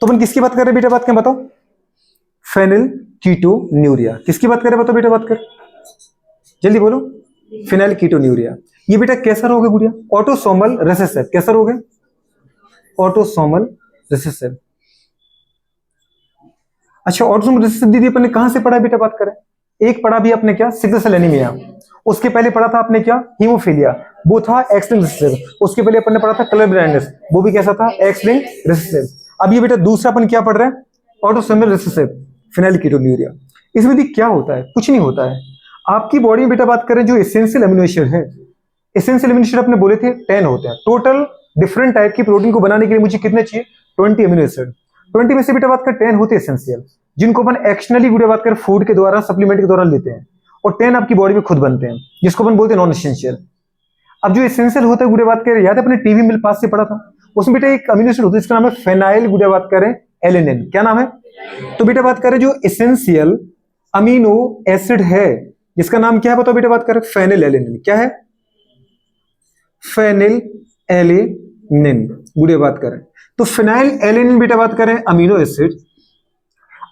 तो अपन किसकी बात कर रहे हैं बेटा, बात करें बताओ, फेनिल कीटोन्यूरिया। किसकी बात कर रहे हैं बताओ बेटा, बात कर जल्दी बोलो, फिनाइल कीटोन्यूरिया। ये बेटा कैसा रोग है गुड़िया, ऑटोसोमल रिसेसिव। कैसा रोग है, ऑटोसोमल रिसेसिव। अच्छा ऑटोसोमल रिसेसिव दीदी अपन ने कहां से पढ़ा बेटा, बात करें, एक पढ़ा भी आपने क्या, सिकल सेल एनीमिया, उसके पहले पढ़ा था आपने क्या, हीमोफीलिया, वो था एक्स लिंक्ड रिसेसिव। उसके पहले अपन ने पढ़ा था कलर ब्लाइंडनेस, वो भी कैसा था, एक्स लिंक्ड रिसेसिव। अब ये बेटा दूसरा अपन क्या पढ़ रहे हैं, ऑटोसोमल रिसेसिव फिनाइल कीटोन्यूरिया। इसमें भी क्या होता है, कुछ नहीं होता है। आपकी बॉडी में बेटा बात करें जो एसेंशियल अमीनो एसिड है, एसेंशियल अमीनो एसिड अपने बोले थे 10 होते हैं टोटल। डिफरेंट टाइप की प्रोटीन को बनाने के लिए मुझे कितने चाहिए, 20 अमीनो एसिड। 20 में से बेटा बात कर 10 होते हैं एसेंशियल, जिनको अपन एक्सटर्नली बेटा बात कर फूड के द्वारा, सप्लीमेंट के द्वारा लेते हैं, और 10 आपकी बॉडी में खुद बनते हैं, जिसको अपन बोलते हैं नॉन एसेंशियल। अब जो एसेंशियल होता है गुड़े बात करें, याद है अपने टीवी मिल पास से पढ़ा था, उसमें बेटा एक अमीनो एसिड होता है जिसका नाम है फेनाइल गुड़े बात करें एलेनिन। क्या नाम है, तो बेटा बात करें जो एसेंशियल अमीनो एसिड है जिसका नाम क्या है बताओ बेटा, बात करें फेनिल एलेनिन। क्या है, फेनिल एलेनिन गुड़े बात करें। तो फेनाइल एलेनिन बेटा बात करें अमीनो एसिड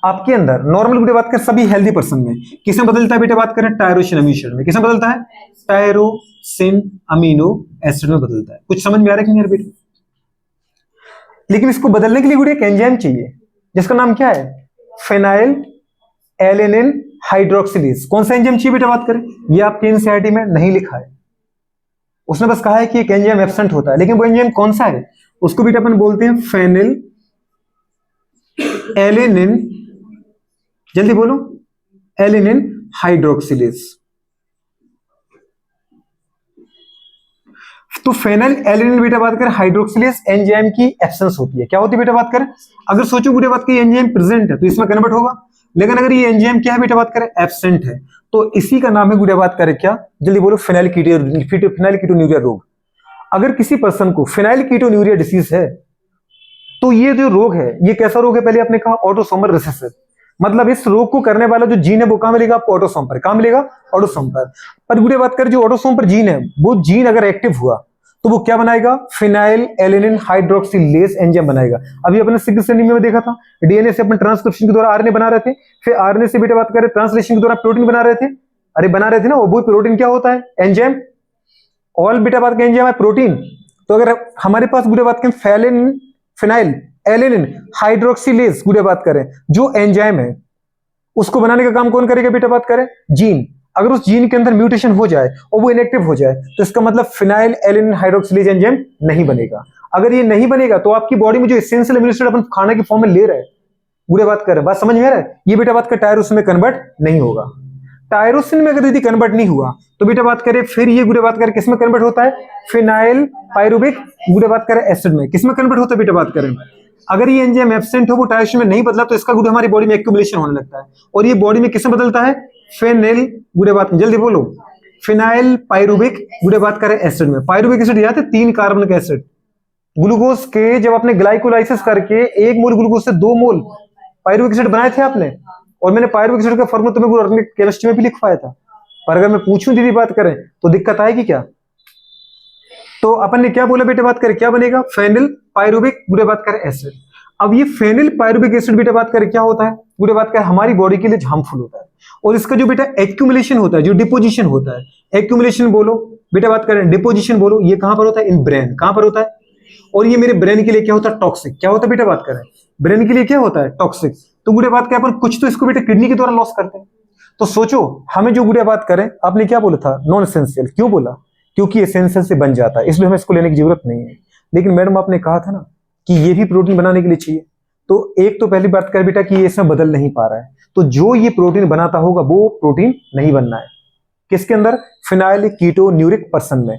आपके अंदर नॉर्मल गुड़े बात करें सभी हेल्दी पर्सन में किसमें बदलता है बेटा, बात करें टायरोसिन अमीनो एसिड में। किसमें बदलता है, टायरोसिन अमीनो एसिड में बदलता है। कुछ समझ में आ रहा है कि नहीं यार बेटा, लेकिन इसको बदलने के लिए गुड़े एक एंजाइम चाहिए जिसका नाम क्या है, फेनाइल एलेनिन हाइड्रोक्सिलेज। कौन सा एंजाइम चाहिए बेटा, बात करें, ये आपके एनसीईआरटी में नहीं लिखा है, उसने बस कहा है कि एक एंजाइम एब्सेंट होता है, लेकिन वो एंजाइम कौन सा है, उसको बेटा अपन बोलते हैं फेनिल एलेनिन, जल्दी बोलो, एलेनिन हाइड्रोक्सिलेज। तो फेनिल एलेनिन बेटा बात करें हाइड्रोक्सिलेज एंजाइम की एब्सेंस होती है। क्या होती है बेटा बात करें, अगर सोचो बेटा बात करें एंजाइम प्रेजेंट है तो इसमें कन्वर्ट होगा, लेकिन अगर ये एंजाइम क्या है बेटा बात करें, एब्सेंट है, तो इसी का नाम है गुड़िया बात करें क्या, जल्दी बोलो, फिनाइल कीटोन्यूरिया रोग। अगर किसी पर्सन को फिनाइल कीटोन्यूरिया डिसीज है तो ये जो रोग है ये कैसा रोग है, पहले आपने कहा ऑटोसोमल रिसेसिव। मतलब इस रोग को करने वाला जो जीन है वो कहां मिलेगा, आपको ऑटोसोम पर। कहां मिलेगा, ऑटोसोम पर गुड़िया बात करें जो ऑटोसोम पर जीन है वो जीन अगर एक्टिव हुआ तो वो क्या बनाएगा, फिनाइल एलेनिन हाइड्रोक्सिलेज एंजाइम बनाएगा। अभी अपने सिकल सेल एनीमिया में देखा था, डीएनए से अपन ट्रांसक्रिप्शन के द्वारा आरएनए बना रहे थे, फिर आरएनए से बेटा बात करें ट्रांसलेशन के द्वारा प्रोटीन बना रहे थे। अरे बना रहे थे ना, वो प्रोटीन क्या होता है, एंजाइम। ऑल बेटा बात करें एंजाइम है प्रोटीन। तो अगर हमारे पास गुड़िया बात करें फिनाइल एलेनिन हाइड्रोक्सिलेज गुड़िया बात करें जो एंजाइम है उसको बनाने का काम कौन करेगा बेटा, बात करें जीन। अगर उस जीन के अंदर म्यूटेशन हो जाए और वो इनएक्टिव हो जाए तो इसका मतलब फिनाइल एलेनिन हाइड्रोक्सिलेज एंजाइम नहीं बनेगा। अगर ये नहीं बनेगा तो आपकी बॉडी में जो एसेंशियल अमीनो एसिड अपन खाने की फॉर्म में ले रहे हैं, बुरे बात कर रहे हैं, बात समझ में आ रहा है, ये बेटा बात कर टायरोसिन में कन्वर्ट नहीं होगा। टायरोसिन में अगर यदि कन्वर्ट नहीं हुआ तो बेटा बात करें फिर ये गुड़े बात करें किसमें कन्वर्ट होता है, फिनाइल पायरुविक गुड़े बात करें एसिड में। किसमें कन्वर्ट होता है बेटा बात करें, अगर ये एंजाइम एब्सेंट हो, वो टायरोसिन में नहीं बदला तो इसका गुड़ हमारी बॉडी में एक्यूमुलेशन होने लगता है, और ये बॉडी में किसमें बदलता है, फेनिल गुड़े बात, जल्दी बोलो, फिनाइल पायरुविक गुड़े बात करें एसिड में। पायरुविक एसिड याद है 3 कार्बनिक एसिड, ग्लूकोज के जब आपने ग्लाइकोलाइसिस करके 1 मोल ग्लूकोज से 2 मोल पायरुविक एसिड बनाए थे आपने, और मैंने पायरुविक एसिड का फॉर्मूला तुम्हें ऑर्गेनिक केमिस्ट्री में भी लिखवाया था। पर अगर मैं पूछूं दीदी बात करें तो दिक्कत आएगी क्या, तो अपन ने क्या बोला बेटा बात करें, क्या बनेगा, फेनिल पायरुविक गुड़े बात करें एसिड। अब ये फेनिल पायरुविक एसिड बेटा बात करें क्या होता है, गुड़े बात करें हमारी बॉडी के लिए हार्मफुल होता है, और इसका जो बेटा एक्यूमुलेशन होता है, जो डिपोजिशन होता है, एक्यूमुलेशन बोलो बेटा बात करें, डिपोजिशन बोलो, ये कहां पर होता है, इन ब्रेन। कहां पर होता है, और ये मेरे ब्रेन के लिए क्या होता है, टॉक्सिक। क्या होता है बेटा बात करें, ब्रेन के लिए क्या होता है, टॉक्सिक। तो गुड़े बात करें अपन कुछ तो इसको बेटा किडनी के द्वारा लॉस करते हैं। तो सोचो हमें जो गुड़िया बात करें, आपने क्या बोला था, नॉन एसेंशियल। क्यों बोला, क्योंकि एसेंशियल से बन जाता है, इसलिए हमें इसको लेने की जरूरत नहीं है। लेकिन मैडम आपने कहा था ना कि ये भी प्रोटीन बनाने के लिए चाहिए, तो एक तो पहली बात कर बेटा कि ये इसमें बदल नहीं पा रहा है, तो जो ये प्रोटीन बनाता होगा वो प्रोटीन नहीं बनना है। किसके अंदर, फिनाइल कीटोन्यूरिक पर्सन में।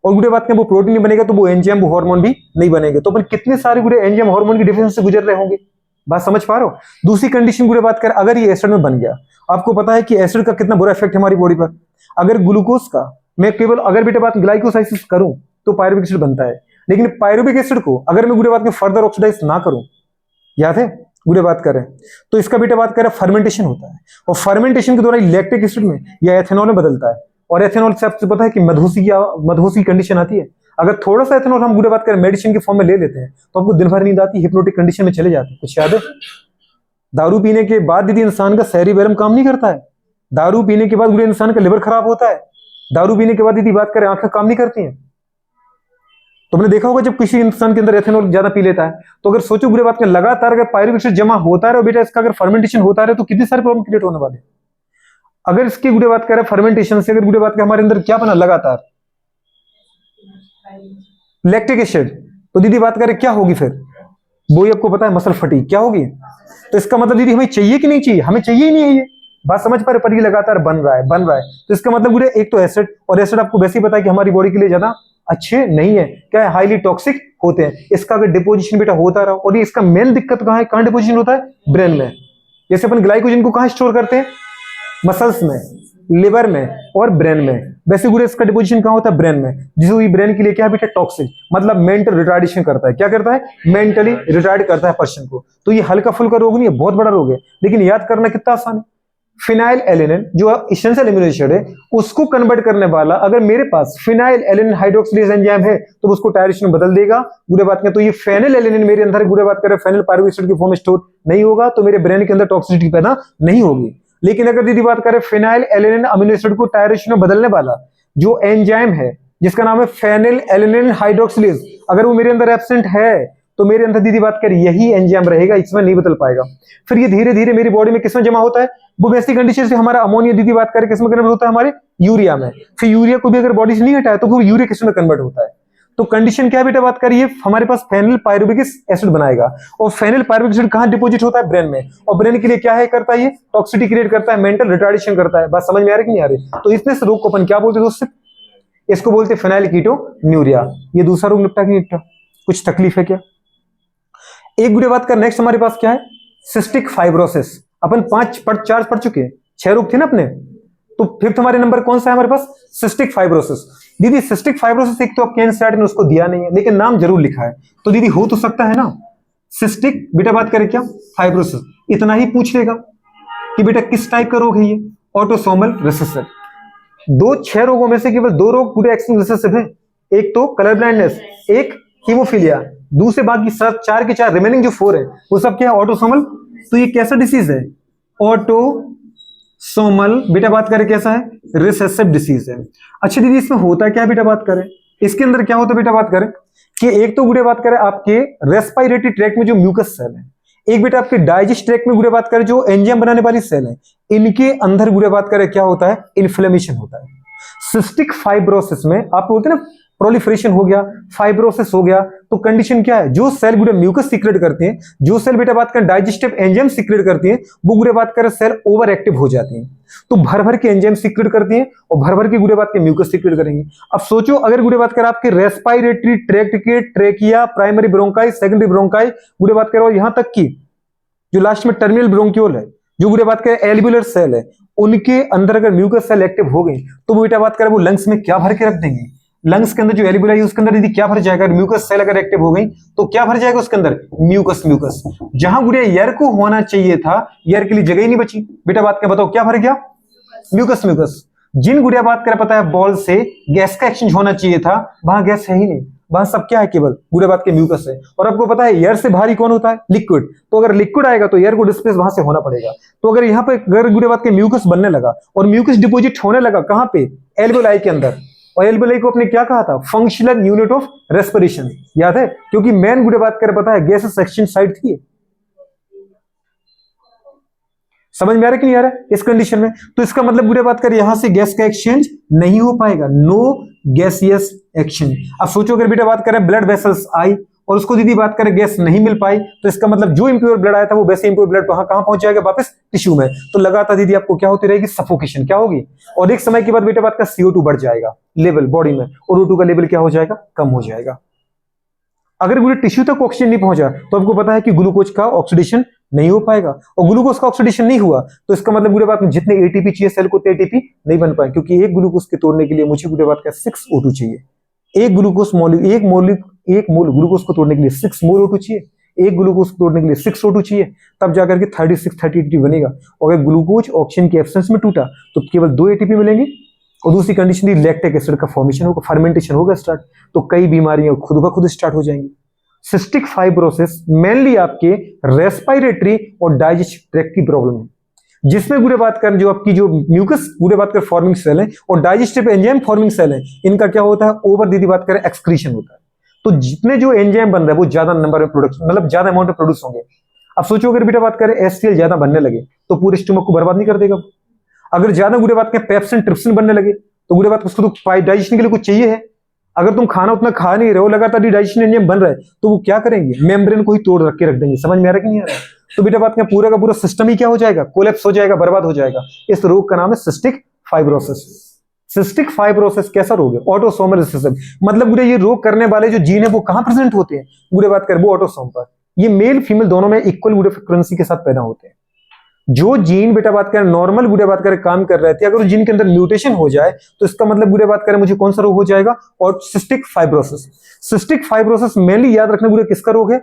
और गुड़े बात करें वो प्रोटीन नहीं बनेगा तो वो एंजाइम वो हार्मोन भी नहीं बनेंगे। तो अपन कितने सारे गुड़े एंजाइम हार्मोन की डिफिशिएंसी से गुजर रहे होंगे, बात समझ पा रहे हो। दूसरी कंडीशन गुड़े बात करें, अगर ये एसिड में बन गया, आपको पता है कि एसिड का कितना बुरा इफेक्ट है हमारी बॉडी पर। अगर ग्लूकोज का मैं केवल अगर बेटा बात ग्लाइकोलाइसिस करूं तो पायरुविक एसिड बनता है, लेकिन पायरुविक एसिड को अगर मैं गुड़े बात में फर्दर ऑक्सीडाइज ना करूं, याद है गुड़े बात करें, तो इसका बेटा बात करें फर्मेंटेशन होता है, और फर्मेंटेशन के द्वारा लैक्टिक एसिड में या एथेनॉल में बदलता है। और एथेनॉल से आपको पता है कि मधुसी की कंडीशन आती है। अगर थोड़ा सा इथेनॉल हम बुरे बात करें मेडिसिन के फॉर्म में ले लेते हैं तो आपको दिन भर नींद आती, हिप्नोटिक कंडीशन में चले जाते हैं। कुछ याद है? दारू पीने के बाद दीदी इंसान का सेरिबेलम काम नहीं करता है। दारू पीने के बाद पूरे इंसान का लिवर खराब होता है। दारू पीने के बाद दीदी बात करें आंखें काम नहीं करती हैं। तुमने देखा होगा जब किसी इंसान के अंदर एथेनॉल ज्यादा पी लेता है तो अगर सोचो बुरे बात करें लगातार अगर पायरुविक एसिड जमा होता रहे बेटा, इसका अगर फर्मेंटेशन होता रहे तो कितनी सारी प्रॉब्लम क्रिएट होने वाले। अगर इसकी बुरे बात करें फर्मेंटेशन से, अगर बुरे बात करें हमारे अंदर क्या बना लगातार लैक्टिक एसिड, तो दीदी बात करें क्या होगी फिर? वो ही आपको पता है मसल फटी क्या होगी। तो इसका मतलब दीदी हमें चाहिए कि नहीं चाहिए? हमें चाहिए ही नहीं है। ये बात समझ पा रहे? पर ये लगातार बन रहा है। तो इसका मतलब बुरे एक तो एसिड, और एसिड आपको वैसे ही पता है कि हमारी बॉडी के लिए ज्यादा अच्छे नहीं है, क्या है, हाईली टॉक्सिक होते हैं। इसका अगर डिपोजिशन बेटा होता रहा, और ये इसका मेन दिक्कत कहां है, कहां डिपोजिशन होता है? ब्रेन में। जैसे अपन ग्लाइकोजन को कहां स्टोर करते हैं? मसल्स में, लिवर में और ब्रेन में। वैसे पूरे इसका डिपोजिशन कहां होता है? ब्रेन में। जिसको ये ब्रेन के लिए क्या है बेटा? टॉक्सिक, मतलब मेंटल रिटार्डेशन करता है। क्या करता है? मेंटली रिटार्ड करता है पर्सन को। तो ये हल्का फुल्का रोग नहीं है, बहुत बड़ा रोग है, लेकिन याद करना कितना आसान है। फिनाइल एलेनिन जो एसेंशियल अमीनो एसिड है उसको कन्वर्ट करने वाला अगर मेरे पास फिनाइल एलेनिन हाइड्रोक्सिलेज एंजाइम है तो उसको टायरेशन में बदल देगा। बुरे बात करें तो ये फेनिल एलेनिन मेरे अंदर बुरे बात करें फेनिल पायरुविक एसिड की फॉर्म में स्टोर नहीं होगा, तो मेरे ब्रेन के अंदर टॉक्सिसिटी पैदा नहीं होगी। लेकिन अगर दीदी बात करें फिनाइल एलेनिन अमीनो एसिड को टायरेशन में बदलने वाला जो एंजाइम है जिसका नाम है फेनिल एलेनिन हाइड्रोक्सिलेज, अगर वो मेरे अंदर एब्सेंट है तो मेरे अंदर दीदी बात करें यही एंजाइम रहेगा, इसमें नहीं बदल पाएगा। फिर ये धीरे धीरे मेरी बॉडी में किसमें जमा होता है? वो वैसी कंडीशन से हमारा अमोनिया दीदी बात करें किसमें कन्वर्ट होता है? हमारे यूरिया में। फिर यूरिया को भी अगर बॉडी से नहीं हटाए तो वो यूरिया किसमें कन्वर्ट होता है? तो कंडीशन क्या बेटा बात करिए, हमारे पास फेनिल पायरुविक एसिड बनाएगा, और फेनिल पायरुविक एसिड कहां डिपोजिट होता है? ब्रेन में। और ब्रेन के लिए क्या है करता है? ये टॉक्सिसिटी क्रिएट करता है, मेंटल रिटार्डेशन करता है। बात समझ में आ रही कि नहीं आ रही? तो इस रोग को अपन क्या बोलते हैं दोस्तों? इसको बोलते हैं फेनाइल कीटोन्यूरिया। ये दूसरा रोग निपटा कि नहीं निपटा? कुछ तकलीफ है क्या? एक बुरी बात कर नेक्स्ट हमारे पास क्या है? Cystic fibrosis. अपन 4 पढ़ चुके हैं, 6 रोग थे ना अपने, तो फिफ्थ हमारे नंबर कौन सा है हमारे पास? Cystic fibrosis. दीदी सिस्टिक फाइब्रोसिस एक तो आपके एनसीईआरटी ने उसको दिया नहीं है लेकिन नाम जरूर लिखा है, तो दीदी हो तो सकता है ना सिस्टिक बेटा बात करें क्या फाइब्रोसिस, इतना ही पूछ लेगा कि बेटा किस टाइप का रोग है ये? Autosomal recessive. 6 रोगों में से केवल 2 रोग पूरे एक्सिंग रिसेसिव है, एक तो कलर ब्लाइंडनेस, एक हीमोफीलिया। दूसरे बाकी 4 के 4 रिमेनिंग जो 4 है वो सब क्या है? ऑटोसोमल। तो ये कैसा डिसीज है? ऑटोसोमल बेटा बात करें कैसा है? रिसेसिव डिसीज है। अच्छा दीदी इसमें होता क्या बेटा बात करें? इसके अंदर क्या होता है बेटा बात करें कि एक तो बुरे बात करें आपके रेस्पिरेटरी ट्रैक्ट में जो म्यूकस सेल है, एक बेटा आपके डाइजेस्ट ट्रैक्ट में बुरे बात करें जो एंजाइम बनाने वाली सेल है, इनके अंदर बुरे बात करें क्या होता है? इन्फ्लेमेशन होता है। सिस्टिक फाइब्रोसिस में आप बोलते हैं ना प्रोलिफरेशन हो गया, फाइब्रोसिस हो गया, तो कंडीशन क्या है? जो सेल बुरे म्यूकस सीक्रेट करते हैं, जो सेल बेटा बात करें डाइजेस्टिव एंजाइम सीक्रेट करती हैं, वो बुरे बात करें सेल ओवर एक्टिव हो जाती हैं, तो भर भर के एंजाइम सीक्रेट करती हैं और भर भर के बुरे बात के म्यूकस सीक्रेट करेंगे। अब सोचो अगर बुरे बात करें आपके रेस्पिरेटरी ट्रैक्ट के trachea, primary bronchi, secondary bronchi, बुरे बात करो यहां तक की जो लास्ट में टर्मिनल ब्रोंक्यूल है, जो बुरे बात करें एल्वियोलर सेल है, उनके अंदर अगर म्यूकस सेल एक्टिव हो गई तो वो बेटा बात करें वो लंग्स में क्या भर के रख देंगे? लंग्स के अंदर जो एल्वियोलाई है उसके अंदर यदि क्या भर जाएगा? म्यूकस सेल अगर एक्टिव हो गई तो क्या भर जाएगा उसके अंदर? म्यूकस। म्यूकस जहां बुरे एयर को होना चाहिए था, एयर के लिए जगह ही नहीं बची। बेटा बात कर बताओ क्या भर गया? म्यूकस। म्यूकस जिन गुड़िया बात करें पता है बॉल से गैस का एक्सचेंज होना चाहिए था, वहां गैस है ही नहीं, वहां सब क्या है? केवल गुड़िया बात के म्यूकस है। और आपको पता है एयर से भारी कौन होता है? लिक्विड। तो अगर लिक्विड आएगा तो एयर को डिस्प्लेस वहां से होना पड़ेगा। तो अगर यहाँ पे अगर गुड़िया बात के म्यूकस बनने लगा और म्यूकस डिपोजिट होने लगा कहां पे? एल्वियोलाई के अंदर। और एल्वियोलाई को अपने क्या कहा था? फंक्शनल यूनिट ऑफ रेस्पिरेशन, याद है? क्योंकि मेन गुड़िया बात करें पता है गैस एक्सचेंज साइट थी। समझ में आ रहा है कि नहीं आ रहा है इस कंडीशन में? तो इसका मतलब बुरे बात करें यहां से गैस का एक्सचेंज नहीं हो पाएगा, नो गैसियस एक्सचेंज। अब सोचो अगर बेटा बात करें ब्लड वेसल्स आई और उसको दीदी बात करें गैस नहीं मिल पाई, तो इसका मतलब जो इंप्योर ब्लड आया था वो वैसे इंप्योर ब्लड कहां पहुंच जाएगा? वापस टिश्यू में। तो लगातार दीदी आपको क्या होती रहेगी? सफोकेशन। क्या होगी? और एक समय के बाद बेटा बात का CO2 बढ़ जाएगा लेवल बॉडी में, और O2 का लेवल क्या हो जाएगा? कम हो जाएगा। अगर पूरे टिश्यू तक ऑक्सीजन नहीं पहुंचा तो आपको पता है कि ग्लूकोज का ऑक्सीडेशन नहीं हो पाएगा, और ग्लूकोज का ऑक्सीडेशन नहीं हुआ तो इसका मतलब बुरे बात में जितने ATP चाहिए सेल को ATP नहीं बन पाए, क्योंकि एक ग्लूकोज के तोड़ने के लिए मुझे बुरे बात का 6 O2 चाहिए। एक ग्लूकोज एक मोल ग्लूकोज को तोड़ने के लिए 6 मोल O2 चाहिए, एक ग्लूकोज को तोड़ने के लिए 6 O2 चाहिए, तब जाकर के 36 30 ATP बनेगा। और अगर ग्लूकोज ऑक्सीजन के एब्सेंस में टूटा तो केवल 2 ATP मिलेंगे, और दूसरी कंडीशन थी लैक्टिक एसिड का फॉर्मेशन होगा, फर्मेंटेशन होगा स्टार्ट, तो कई बीमारियां खुद ब खुद स्टार्ट हो जाएंगी। सिस्टिक फाइब्रोसिस मेनली आपके रेस्पिरेटरी और डाइजेस्टिव ट्रैक्ट की प्रॉब्लम है, जिसमें गुड़े बात कर जो आपकी जो म्यूकस गुड़े बात कर फॉर्मिंग सेल है और डाइजेस्टिव एंजाइम फॉर्मिंग सेल है, इनका क्या होता है, ओवर दीदी बात करें एक्सक्रीशन होता है। तो जितने जो एंजाइम बन रहा है वो ज्यादा नंबर में प्रोडक्शन, मतलब ज्यादा अमाउंट में प्रोड्यूस होंगे। अब सोचो अगर बेटा बात करें एचसीएल ज्यादा बनने लगे तो पूरे स्टमक को बर्बाद नहीं कर देगा। अगर ज्यादा गुड़े बात करें पेप्सिन ट्रिप्सिन बनने लगे तो गुड़े बात उसको तो डाइजेशन के लिए कुछ चाहिए है। अगर तुम खाना उतना खा नहीं रहे हो, लगातार डाइजेशन एंजाइम बन रहा है, तो वो क्या करेंगे, मेम्ब्रेन को ही तोड़ रख के रख देंगे। समझ में आ रहा है कि नहीं आ रहा है? तो बेटा बात करें पूरा का पूरा सिस्टम ही क्या हो जाएगा, कोलैप्स हो जाएगा, बर्बाद हो जाएगा। इस रोग का नाम है सिस्टिक फाइब्रोसिस। सिस्टिक फाइब्रोसिस कैसा रोग है, ऑटोसोमल रिसेसिव। मतलब गुड़े ये रोग करने वाले जो जीन है वो कहां प्रेजेंट होते हैं, गुड़े बात करें वो ऑटोसोम पर। ये मेल फीमेल दोनों में इक्वल गुड़े फ्रीक्वेंसी के साथ पैदा होते हैं। जो जीन बेटा बात करें नॉर्मल गुड़े बात करें काम कर रहे थे, अगर उस जीन के अंदर म्यूटेशन हो जाए तो इसका मतलब गुड़े बात करें मुझे कौन सा रोग हो जाएगा, और cystic fibrosis. Cystic fibrosis mainly याद रखना गुड़े किसका रोग है,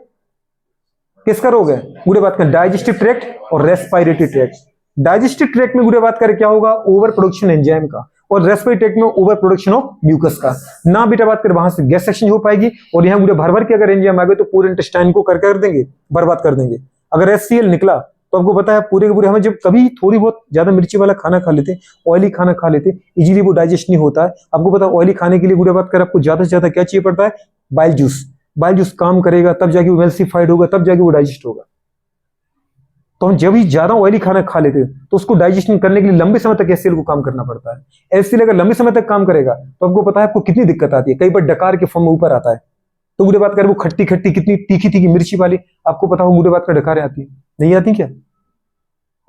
किसका रोग है, गुड़े बात करें डाइजेस्टिव ट्रैक्ट और रेस्पिरेटरी ट्रैक्ट। डाइजेस्टिव ट्रैक्ट में गुड़े बात करें क्या होगा, ओवर प्रोडक्शन एंजाइम का, और रेस्पिरेटरी ट्रैक्ट में ओवर प्रोडक्शन ऑफ म्यूकस का। ना बेटा बात करें वहां से गैस सेक्शन हो पाएगी, और यहाँ गुड़े भर भर के अगर एंजाइम आ गए तो पूरे इंटेस्टाइन को कर देंगे, बर्बाद कर देंगे। अगर एचसीएल निकला तो आपको पता है पूरे के पूरे, हमें जब कभी थोड़ी बहुत ज्यादा मिर्ची वाला खाना खा लेते, ऑयली खाना खा लेते, इजीली वो डाइजेस्ट नहीं होता है। आपको पता है ऑयली खाने के लिए गुड़े बात कर आपको ज्यादा से ज्यादा क्या चाहिए पड़ता है, बाइल जूस। बाइल जूस काम करेगा तब जाके वो वेल्सिफाइड होगा, तब जाके वो डाइजेस्ट होगा। तो हम जब ही ज्यादा ऑयली खाना खा लेते हैं तो उसको डाइजेशन करने के लिए लंबे समय तक एचसीएल को काम करना पड़ता है। एचसीएल अगर लंबे समय तक काम करेगा तो आपको पता है आपको कितनी दिक्कत आती है, कई बार डकार के फॉर्म में ऊपर आता है। तो गुड़े बात कर वो खट्टी खट्टी कितनी तीखी तीखी मिर्ची वाली, आपको पता हो गुड़े बात कर डकारें आती है, नहीं आती क्या?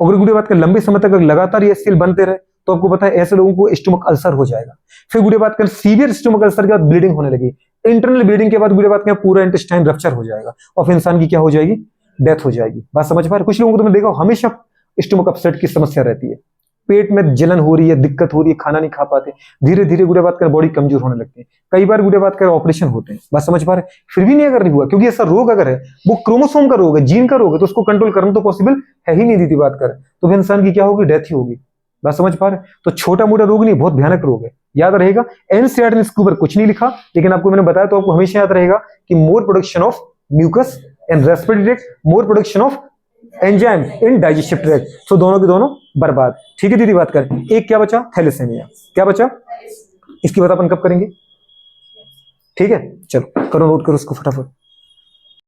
अगर गुड़े बात कर लंबे समय तक लगातार ये एचसीएल बनते रहे तो आपको पता है ऐसे लोगों को स्टमक अल्सर हो जाएगा। फिर गुड़े बात कर सीवियर स्टमक अल्सर के बाद ब्लीडिंग होने लगी, इंटरनल ब्लीडिंग के बाद गुड़े बात कर पूरा इंटेस्टाइन रप्चर हो जाएगा और फिर इंसान की क्या हो जाएगी, डेथ हो जाएगी। बात समझ पा रहे? कुछ लोगों को तुमने देखा हमेशा स्टमक अपसेट की समस्या रहती है, पेट में जलन हो रही है, दिक्कत हो रही है, खाना नहीं खा पाते, धीरे धीरे गुड़े बात कर बॉडी कमजोर होने लगती है। कई बार गुड़े बात कर ऑपरेशन होते हैं। बात समझ पा रहे? फिर भी नहीं अगर नहीं हुआ, क्योंकि ऐसा रोग अगर है वो क्रोमोसोम का रोग है, जीन का रोग है, तो उसको कंट्रोल करना तो पॉसिबल है ही नहीं। दीदी बात कर तो फिर इंसान की क्या होगी, डेथ ही होगी। बात समझ पा रहे? तो छोटा मोटा रोग नहीं, बहुत भयानक रोग है, याद रहेगा। एनसीईआरटी ने इसके ऊपर कुछ नहीं लिखा, लेकिन आपको मैंने बताया तो आपको हमेशा याद रहेगा कि more production of mucus and respiratory tract, more production of enzyme in digestive tract. तो दोनों के दोनों बर्बाद। ठीक है दीदी बात कर। एक क्या बचा, थैलेसेमिया। क्या बचा, इसकी बात अपन कब करेंगे? ठीक है चलो करो, नोट करो उसको फटाफट।